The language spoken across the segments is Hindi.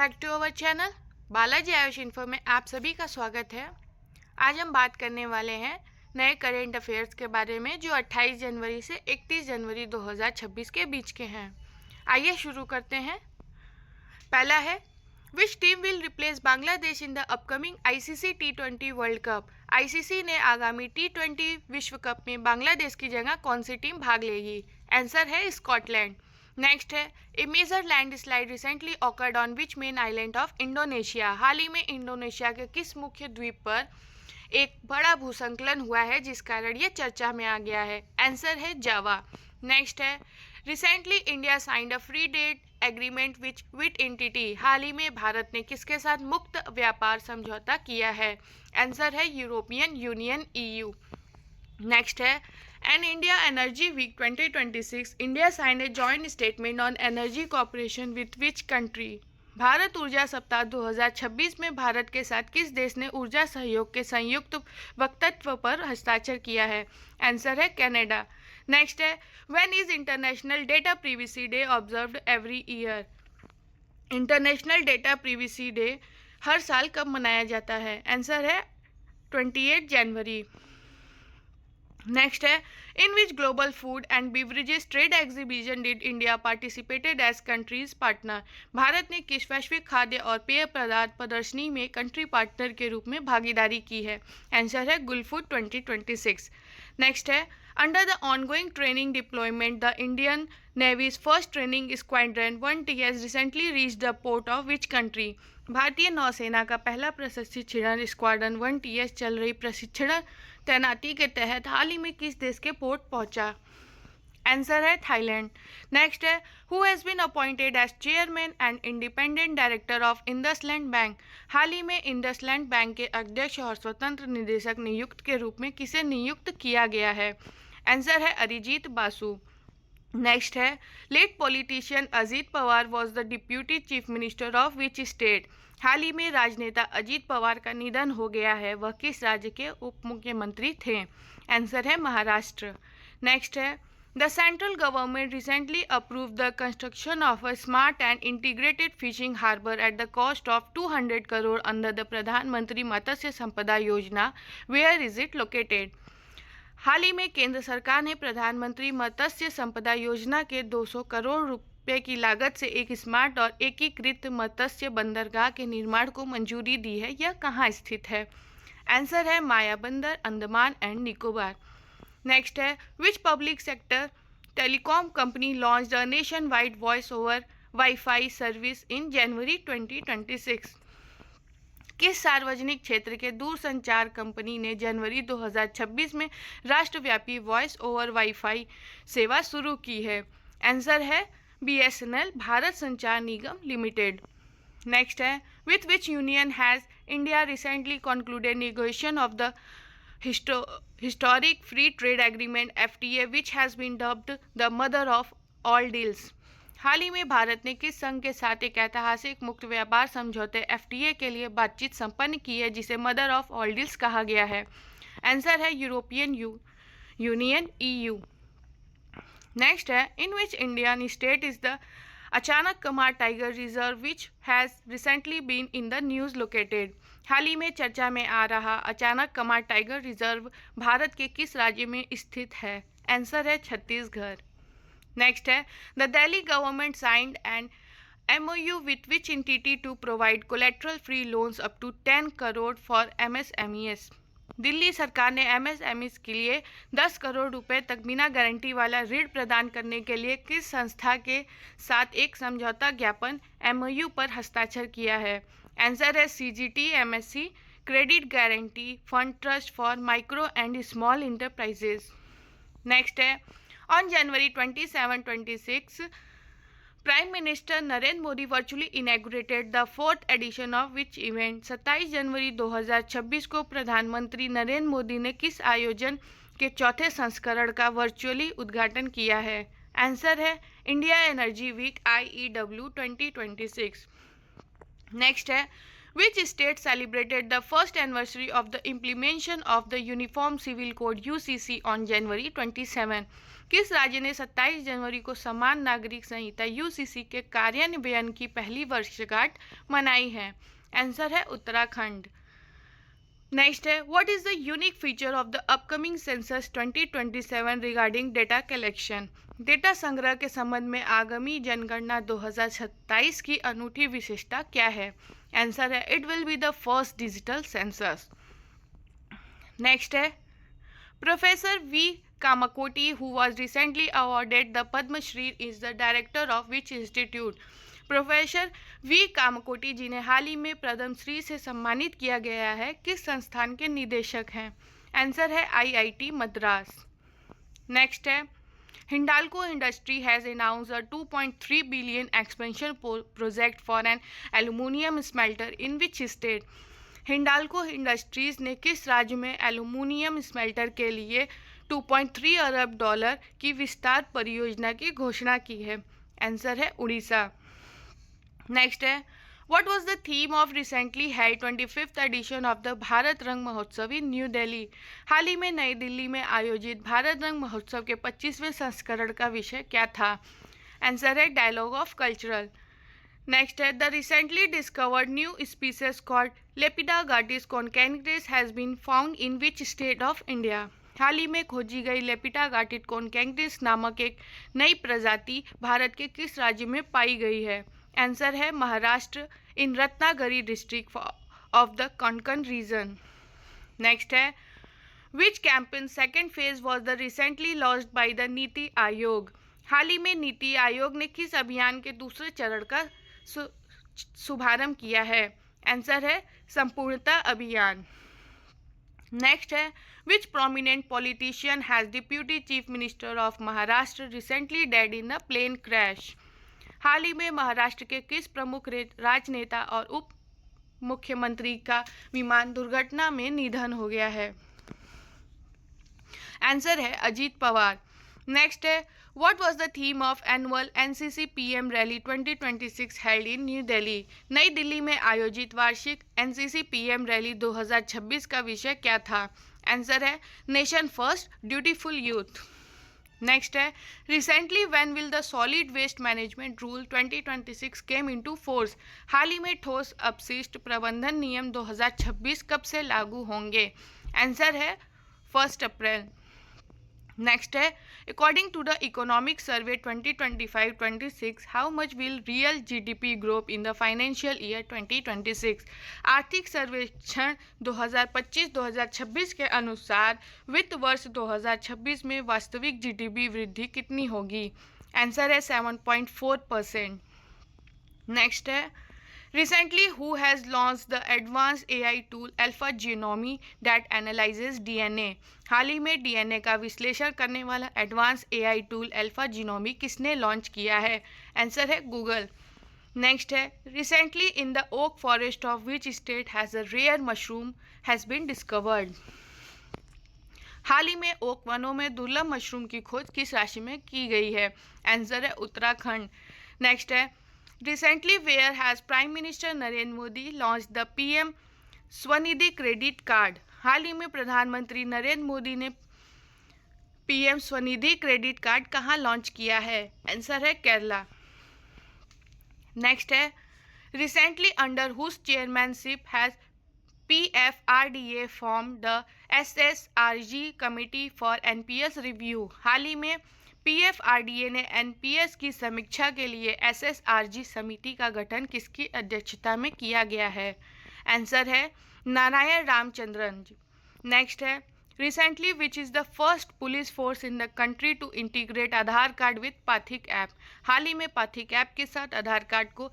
Back to our channel Balaji Ayush info में आप सभी का स्वागत है। आज हम बात करने वाले हैं नए करेंट अफेयर्स के बारे में जो 28 जनवरी से 31 जनवरी 2026 के बीच के हैं। आइए शुरू करते हैं। पहला है, which team will replace Bangladesh in the upcoming ICC T20 world cup. ICC ने आगामी T20 विश्व कप में बांग्लादेश की जगह कौन सी टीम भाग लेगी? आंसर है स्कॉटलैंड। नेक्स्ट है, a major landslide recently occurred on which main island of Indonesia. हाल ही में इंडोनेशिया के किस मुख्य द्वीप पर एक बड़ा भूस्खलन हुआ है जिस कारण ये चर्चा में आ गया है? आंसर है जावा। नेक्स्ट है, recently India signed a free trade agreement which entity. हाल ही में भारत ने किसके साथ मुक्त व्यापार समझौता किया है? आंसर है यूरोपियन यूनियन EU। नेक्स्ट है, an India energy week 2026 India signed a joint statement on energy cooperation with which country. Bharat ऊर्जा सप्ताह 2026 में भारत के साथ किस देश ने ऊर्जा सहयोग के संयुक्त वक्तव्य पर हस्ताक्षर किया है? आंसर है कनाडा। नेक्स्ट है, when is international data privacy day observed every year. International data privacy day हर साल कब मनाया जाता है? आंसर है 28 जनवरी। नेक्स्ट है, in which global food and beverages trade exhibition did India participated as countries partner. Bharat ने किस वैश्विक खाद्य और पेय पदार्थ प्रदर्शनी में कंट्री पार्टनर के रूप में भागीदारी की है? आंसर है गुलफूड 2026। नेक्स्ट है, under the ongoing training deployment the Indian navy's first training squadron 1T has recently reach the port of which country. भारतीय नौसेना का पहला प्रशिक्षण स्क्वाड्रन 1TS चल रही प्रशिक्षण तैनाती के तहत हाल ही में किस देश के पोर्ट पहुंचा? आंसर है थाईलैंड। नेक्स्ट है, who has been appointed as chairman and independent director of IndusInd bank. हाल ही में इंडसलैंड बैंक के अध्यक्ष और स्वतंत्र निदेशक नियुक्त के रूप में किसे नियुक्त किया गया है? आंसर है अरिजीत बासु। नेक्स्ट है, late politician Ajit Pawar was the deputy chief minister of which state. हाल ही में राजनेता अजीत पवार का निधन हो गया है, वह किस राज्य के उप मुख्यमंत्री थे? आंसर है महाराष्ट्र। नेक्स्ट है, the central government recently approve the construction of a smart and integrated fishing harbour at the cost of 200 crore under the Pradhan Mantri Matsya Sampada Yojana. Where is it located? हाल ही में केंद्र सरकार ने प्रधानमंत्री मत्स्य संपदा योजना के 200 करोड़ रुपए की लागत से एक स्मार्ट और एकीकृत मत्स्य बंदरगाह के निर्माण को मंजूरी दी है। यह कहाँ स्थित है? आंसर है माया बंदर, अंडमान एंड निकोबार। नेक्स्ट है, which public sector telecom company launched a nationwide voice over wifi service in January 2026। किस सार्वजनिक क्षेत्र के दूरसंचार कंपनी ने जनवरी 2026 में राष्ट्रव्यापी वॉइस ओवर वाईफाई सेवा शुरू की है? आंसर है BSNL, भारत संचार निगम लिमिटेड। नेक्स्ट है, with which union has India recently concluded negotiation of the historic free trade agreement FTA which has been dubbed the mother of all deals। हाल ही में भारत ने किस संघ के साथ एक ऐतिहासिक मुक्त व्यापार समझौते FTA के लिए बातचीत संपन्न की है जिसे मदर ऑफ ऑल डील्स कहा गया है? आंसर है यूरोपियन यूनियन EU। नेक्स्ट है, in which Indian state is the Achanakmar tiger reserve which has recently been in the news located. हाल ही में चर्चा में आ रहा अचानक कमार टाइगर रिजर्व भारत के किस राज्य में स्थित है? आंसर है छत्तीसगढ़। नेक्स्ट है, the Delhi government signed an MOU with which entity to provide collateral free loans up to 10 crore for MSMEs। Delhi सरकार ने MSMEs के लिए 10 करोड़ रुपए तक बिना गारंटी वाला ऋण प्रदान करने के लिए किस संस्था के साथ एक समझौता ज्ञापन MOU पर हस्ताक्षर किया है? आंसर है CGT MSC, credit guarantee fund trust for micro and small enterprises. Next है, on January 27-26 prime minister Narendra Modi virtually inaugurated the 4th edition of which event. 27 जनवरी 2026 को प्रधानमंत्री नरेंद्र मोदी ने किस आयोजन के चौथे संस्करण का वर्चुअली उद्घाटन किया है? आंसर है India energy week IEW 2026। Next है, Which state celebrated the first anniversary of the implementation of the Uniform Civil Code UCC on January 27? किस राज्य ने 27 जनवरी को समान नागरिक संहिता UCC के कार्यान्वयन की पहली वर्षगांठ मनाई है? आंसर है उत्तराखंड। नेक्स्ट है, what is the unique feature of the upcoming census 2027 regarding data collection? Data संग्रह के संबंध में आगामी जनगणना 2027 की अनूठी विशेषता क्या है? आंसर है, it will be the first digital census. Next है, professor V Kamakoti who was recently awarded the Padma Shri is the director of which institute? Professor V Kamakoti जिन्हें हाल ही में पद्मश्री से सम्मानित किया गया है, किस संस्थान के निदेशक हैं? आंसर है IIT मद्रास। नेक्स्ट है, Hindalco industry has announced a 2.3 billion expansion project for an aluminium smelter in which state? Hindalco industries ने किस राज्य में एल्यूमिनियम स्मेल्टर के लिए 2.3 अरब डॉलर की विस्तार परियोजना की घोषणा की है? आंसर है उड़ीसा। नेक्स्ट है, what was the theme of recently held 25th edition of the Bharat Rang Mahotsav in new Delhi? हाल ही में नई दिल्ली में आयोजित भारत रंग महोत्सव के 25वें संस्करण का विषय क्या था? आंसर है डायलॉग ऑफ कल्चरल। नेक्स्ट है, the recently discovered new species called Lepidagathis konkanensis has been found in which state of India? हाल ही में खोजी गई लेपिडार्गिस कॉन्कैग्निस नामक एक नई प्रजाति भारत के किस राज्य में पाई गई है? आंसर है Maharashtra, in Ratnagiri district of the Konkan region. Next है, which campaign second phase was the recently launched by the NITI Aayog? हाल ही में नीति आयोग ने किस अभियान के दूसरे चरण का शुभारंभ किया है? आंसर है संपूर्णता अभियान। नेक्स्ट है, which prominent politician has deputy chief minister of Maharashtra recently dead in a plane crash? हाल ही में महाराष्ट्र के किस प्रमुख राजनेता और उप मुख्यमंत्री का विमान दुर्घटना में निधन हो गया है? आंसर है अजीत पवार। नेक्स्ट है, what was the theme of annual NCC PM rally 2026 held in new Delhi? नई दिल्ली में आयोजित वार्षिक NCC PM रैली 2026 का विषय क्या था? आंसर है nation first dutiful youth. Next है, recently when will the solid waste management rule 2026 came into force? हाल ही में ठोस अपशिष्ट प्रबंधन नियम 2026 कब से लागू होंगे? आंसर है 1 अप्रैल। नेक्स्ट है, according to the economic survey 2025-26 how much will real GDP grow in the financial year 2026? आर्थिक सर्वेक्षण 2025-2026 के अनुसार वित्त वर्ष 2026 में वास्तविक GDP वृद्धि कितनी होगी? आंसर है 7.4%। नेक्स्ट है, recently who has launched the advanced AI tool AlphaGenome that analyzes DNA? हाल ही में DNA का विश्लेषण करने वाला एडवांस AI टूल AlphaGenome किसने लॉन्च किया है? आंसर है गूगल। नेक्स्ट है, recently in the oak forest of which state has a rare mushroom has been discovered? हाल ही में ओक वनों में दुर्लभ मशरूम की खोज किस राज्य में की गई है? आंसर है उत्तराखंड। नेक्स्ट है, Recently, where has Prime Minister Narendra Modi launched the PM Svanidhi credit card? हाल ही में प्रधानमंत्री नरेंद्र मोदी ने PM स्वनिधि क्रेडिट कार्ड कहाँ लॉन्च किया है? आंसर है केरला। नेक्स्ट है, recently under whose chairmanship has PFRDA form the SSRG committee for NPS review? हाल ही में PFRDA ने NPS की समीक्षा के लिए SSRG समिति का गठन किसकी अध्यक्षता में किया गया है? आंसर है नारायण रामचंद्रन जी। नेक्स्ट है, recently which is the first police force in the country to integrate Aadhaar card with Pathik app? हाल ही में पाथिक ऐप के साथ आधार कार्ड को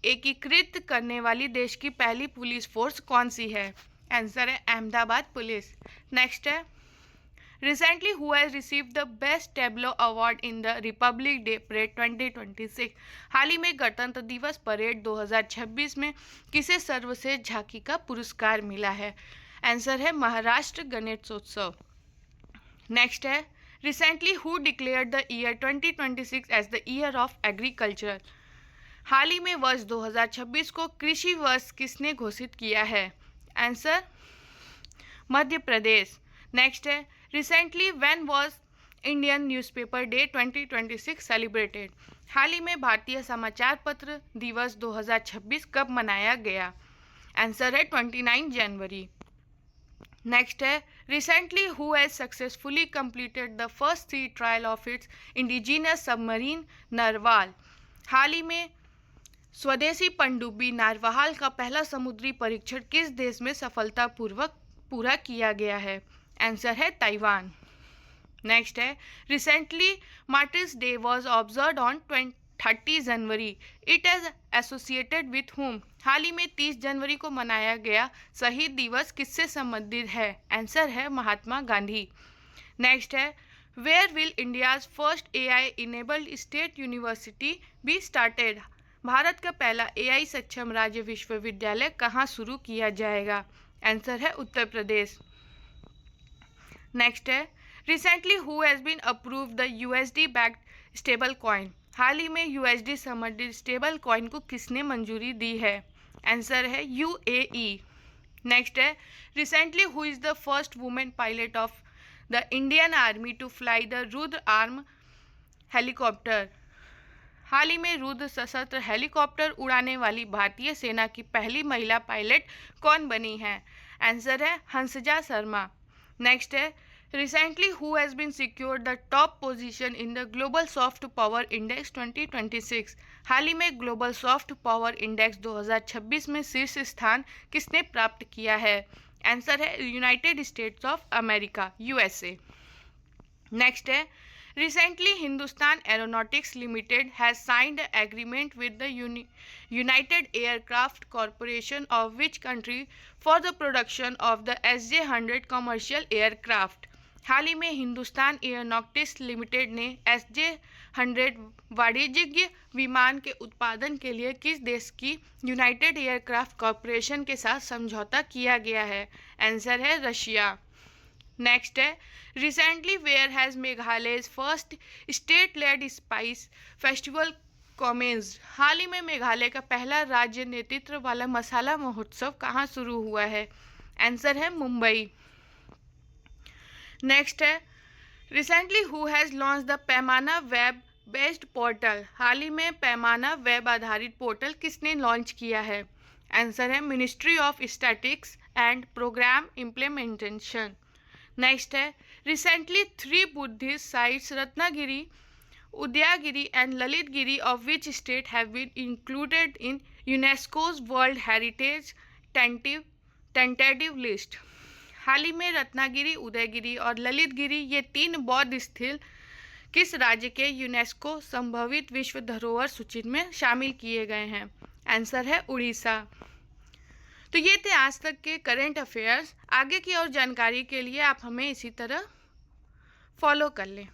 एकीकृत करने वाली देश की पहली पुलिस फोर्स कौन सी है? आंसर है अहमदाबाद पुलिस। नेक्स्ट है, Recently, who has received the Best Tableau Award in the Republic Day Parade 2026? हाल ही में गणतंत्र दिवस परेड 2026 में किसे सर्वश्रेष्ठ झांकी का पुरस्कार मिला है? आंसर है महाराष्ट्र गणेशोत्सव। नेक्स्ट है, Recently, who declared the year 2026 as the year of agriculture? हाल ही में वर्ष 2026 को कृषि वर्ष किसने घोषित किया है? आंसर मध्य प्रदेश। नेक्स्ट है, recently when was Indian newspaper day 2026 celebrated? हाल ही में भारतीय समाचार पत्र दिवस 2026 कब मनाया गया? आंसर है 29 जनवरी। नेक्स्ट है, recently who has successfully completed the first sea trial of its indigenous submarine Narwhal? हाल ही में स्वदेशी पनडुब्बी नारवाल का पहला समुद्री परीक्षण किस देश में सफलतापूर्वक पूरा किया गया है? आंसर है ताइवान। नेक्स्ट है, recently martyrs day was observe on 30 January, it is associated with whom? हाल ही में 30 जनवरी को मनाया गया शहीद दिवस किससे संबंधित है? आंसर है महात्मा गांधी। नेक्स्ट है, where will India's first AI enabled state university be started? Bharat का पहला AI सक्षम राज्य विश्वविद्यालय कहाँ शुरू किया जाएगा? आंसर है उत्तर प्रदेश। नेक्स्ट है, recently who has been approve the USD backed stablecoin? हाल ही में USD समर्थित स्टेबल कॉइन को किसने मंजूरी दी है? आंसर है UAE। नेक्स्ट है, recently who is the first women pilot of the Indian army to fly the Rudra arm helicopter? हाल ही में रुद्र सशस्त्र हेलीकॉप्टर उड़ाने वाली भारतीय सेना की पहली महिला पायलट कौन बनी है? आंसर है हंसजा शर्मा। नेक्स्ट है, recently who has been secured the top position in the global soft power index 2026? हाल ही में ग्लोबल सॉफ्ट पावर इंडेक्स 2026 में शीर्ष स्थान किसने प्राप्त किया है? आंसर है United states of America, USA। Next है, recently Hindustan Aeronautics Limited has signed an agreement with the United Aircraft Corporation of which country for the production of the SJ-100 commercial aircraft? हाल ही में हिंदुस्तान एयरोनॉटिक्स लिमिटेड ने SJ-100 वाणिज्यिक विमान के उत्पादन के लिए किस देश की यूनाइटेड एयरक्राफ्ट कॉरपोरेशन के साथ समझौता किया गया है? आंसर है रशिया। नेक्स्ट है, रिसेंटली वेयर हैज़ मेघालय's first state led spice festival commenced? हाल ही में मेघालय का पहला राज्य नेतृत्व वाला मसाला महोत्सव कहाँ शुरू हुआ है? आंसर है मुंबई। नेक्स्ट है, recently who has launch the पैमाना वेब बेस्ड पोर्टल? हाल ही में पैमाना वेब आधारित पोर्टल किसने लॉन्च किया है? आंसर है ministry of statistics and programme implementation. Next है, रिसेंटली 3 Buddhist sites Ratnagiri, Udayagiri and Lalitgiri of which state have been included in UNESCO's world heritage tentative list? हाल ही में रत्नागिरी, उदयगिरी और ललितगिरी ये 3 बौद्ध स्थल किस राज्य के यूनेस्को संभावित विश्व धरोहर सूची में शामिल किए गए हैं? आंसर है उड़ीसा। तो ये थे आज तक के करंट अफेयर्स। आगे की और जानकारी के लिए आप हमें इसी तरह फॉलो कर लें।